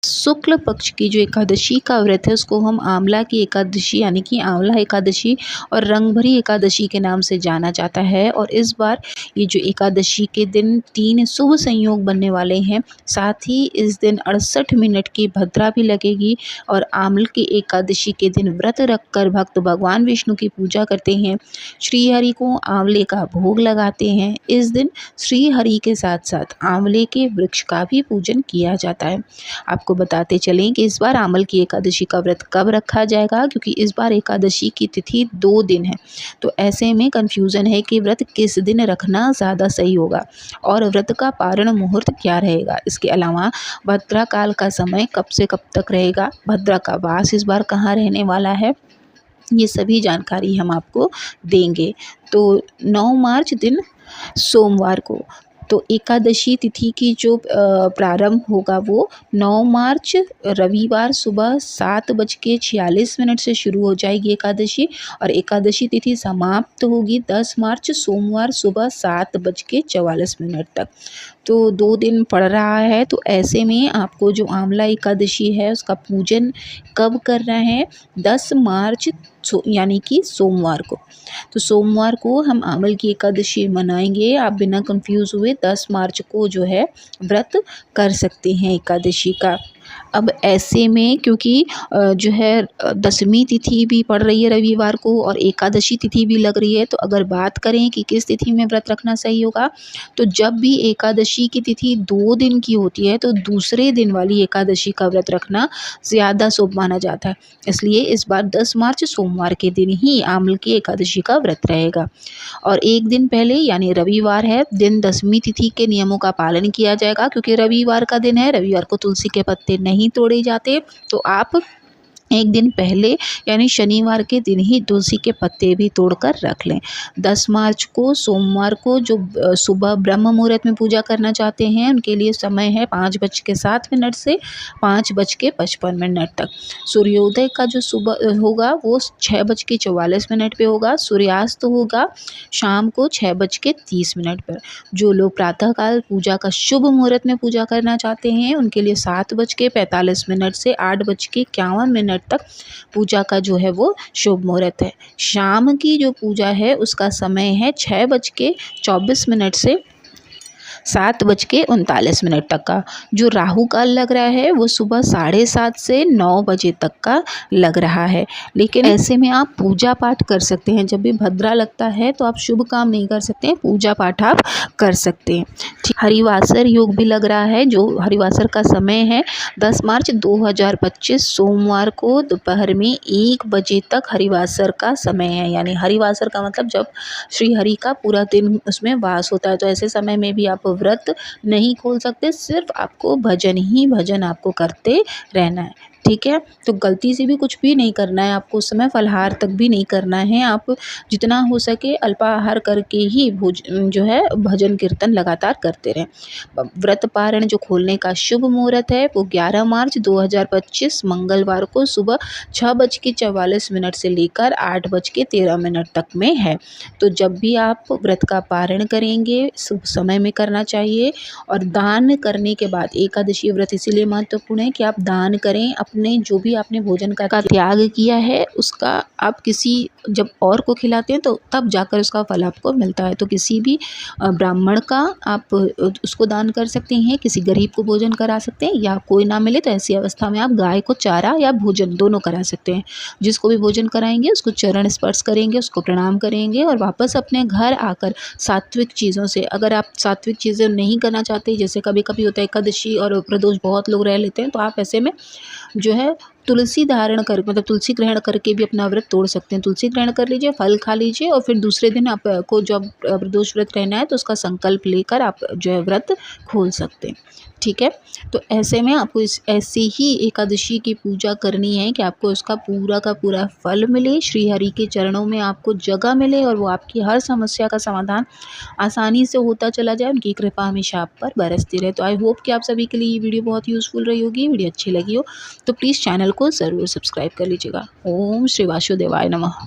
शुक्ल पक्ष की जो एकादशी का व्रत है उसको हम आंवला की एकादशी यानी कि आंवला एकादशी और रंगभरी एकादशी के नाम से जाना जाता है। और इस बार ये जो एकादशी के दिन 3 शुभ संयोग बनने वाले हैं। साथ ही इस दिन 68 मिनट की भद्रा भी लगेगी और आंवल की एकादशी के दिन व्रत रखकर भक्त भगवान विष्णु की पूजा करते हैं। श्री हरि को आंवले का भोग लगाते हैं। इस दिन श्री हरि के साथ साथ आंवले के वृक्ष का भी पूजन किया जाता है। आपको बताते चलें कि इस बार आंवल की एकादशी का व्रत कब रखा जाएगा, क्योंकि इस बार एकादशी की तिथि 2 दिन है। तो ऐसे में कन्फ्यूज़न है कि व्रत किस दिन रखना ज़्यादा सही होगा और व्रत का पारण मुहूर्त क्या रहेगा। इसके अलावा भद्रा काल का समय कब से कब तक रहेगा, भद्रा का वास इस बार कहाँ रहने वाला है, ये सभी जानकारी हम आपको देंगे। तो 9 मार्च दिन सोमवार को तो एकादशी तिथि की जो प्रारंभ होगा वो 9 मार्च रविवार सुबह 7:46 से शुरू हो जाएगी एकादशी और एकादशी तिथि समाप्त होगी 10 मार्च सोमवार सुबह 7:44 तक। तो 2 दिन पड़ रहा है। तो ऐसे में आपको जो आंवला एकादशी है उसका पूजन कब करना है, 10 मार्च यानी कि सोमवार को। तो सोमवार को हम आंवल की एकादशी मनाएंगे। आप बिना कंफ्यूज हुए 10 मार्च को जो है व्रत कर सकते हैं एकादशी का। अब ऐसे में क्योंकि जो है दशमी तिथि भी पड़ रही है रविवार को और एकादशी तिथि भी लग रही है। तो अगर बात करें कि किस तिथि में व्रत रखना सही होगा, तो जब भी एकादशी की तिथि 2 दिन की होती है तो दूसरे दिन वाली एकादशी का व्रत रखना ज़्यादा शुभ माना जाता है। इसलिए इस बार 10 मार्च सोमवार के दिन ही आंवल की एकादशी का व्रत रहेगा। और एक दिन पहले यानी रविवार है दिन दशमी तिथि के नियमों का पालन किया जाएगा, क्योंकि रविवार का दिन है, रविवार को तुलसी के पत्ते नहीं तोड़े जाते। तो आप एक दिन पहले यानी शनिवार के दिन ही तुलसी के पत्ते भी तोड़कर रख लें। 10 मार्च को सोमवार को जो सुबह ब्रह्म मुहूर्त में पूजा करना चाहते हैं उनके लिए समय है 5:07 से 5:55 तक। सूर्योदय का जो सुबह होगा वो 6:44 पे होगा। सूर्यास्त होगा शाम को 6:30 पर। जो लोग प्रातःकाल पूजा का शुभ मुहूर्त में पूजा करना चाहते हैं उनके लिए 7:45 से 8:51 तक पूजा का जो है वो शुभ मुहूर्त है। शाम की जो पूजा है उसका समय है 6:24 से 7:39 तक का। जो राहु काल लग रहा है वो सुबह 7:30 से 9 बजे तक का लग रहा है। लेकिन ऐसे में आप पूजा पाठ कर सकते हैं। जब भी भद्रा लगता है तो आप शुभ काम नहीं कर सकते हैं, पूजा पाठ आप कर सकते हैं। हरिवासर योग भी लग रहा है। जो हरिवासर का समय है 10 मार्च 2025 सोमवार को दोपहर में 1 बजे तक हरिवासर का समय है। यानी हरिवासर का मतलब जब श्री हरि का पूरा दिन उसमें वास होता है। तो ऐसे समय में भी आप व्रत नहीं खोल सकते, सिर्फ आपको भजन ही भजन आपको करते रहना है। ठीक है, तो गलती से भी कुछ भी नहीं करना है आपको। उस समय फलाहार तक भी नहीं करना है। आप जितना हो सके अल्पाहार करके ही जो है भजन कीर्तन लगातार करते रहें। व्रत पारण जो खोलने का शुभ मुहूर्त है वो 11 मार्च 2025 मंगलवार को सुबह 6:44 से लेकर 8:13 तक में है। तो जब भी आप व्रत का पारण करेंगे शुभ समय में करना चाहिए। और दान करने के बाद एकादशी व्रत इसीलिए महत्वपूर्ण है कि आप दान करें। अपने जो भी आपने भोजन का त्याग किया है उसका आप किसी जब और को खिलाते हैं तो तब जाकर उसका फल आपको मिलता है। तो किसी भी ब्राह्मण का आप उसको दान कर सकते हैं, किसी गरीब को भोजन करा सकते हैं, या कोई ना मिले तो ऐसी अवस्था में आप गाय को चारा या भोजन दोनों करा सकते हैं। जिसको भी भोजन कराएंगे उसको चरण स्पर्श करेंगे, उसको प्रणाम करेंगे और वापस अपने घर आकर सात्विक चीज़ों से, अगर आप सात्विक चीज़ें नहीं करना चाहते, जैसे कभी कभी होता है एकादशी और प्रदोष बहुत लोग रह लेते हैं, तो आप ऐसे में जो है तुलसी धारण कर मतलब तुलसी ग्रहण करके भी अपना व्रत तोड़ सकते हैं। तुलसी ग्रहण कर लीजिए, फल खा लीजिए और फिर दूसरे दिन आपको जब प्रदोष व्रत रहना है तो उसका संकल्प लेकर आप जो है व्रत खोल सकते हैं। ठीक है, तो ऐसे में आपको ऐसी ही एकादशी की पूजा करनी है कि आपको उसका पूरा का पूरा फल मिले, श्री हरि के चरणों में आपको जगह मिले और वो आपकी हर समस्या का समाधान आसानी से होता चला जाए। उनकी कृपा हमेशा आप पर बरसती रहे। तो आई होप कि आप सभी के लिए ये वीडियो बहुत यूज़फुल रही होगी। वीडियो अच्छी लगी हो तो प्लीज़ चैनल को ज़रूर सब्सक्राइब कर लीजिएगा। ओम श्री वासुदेवाय नमः।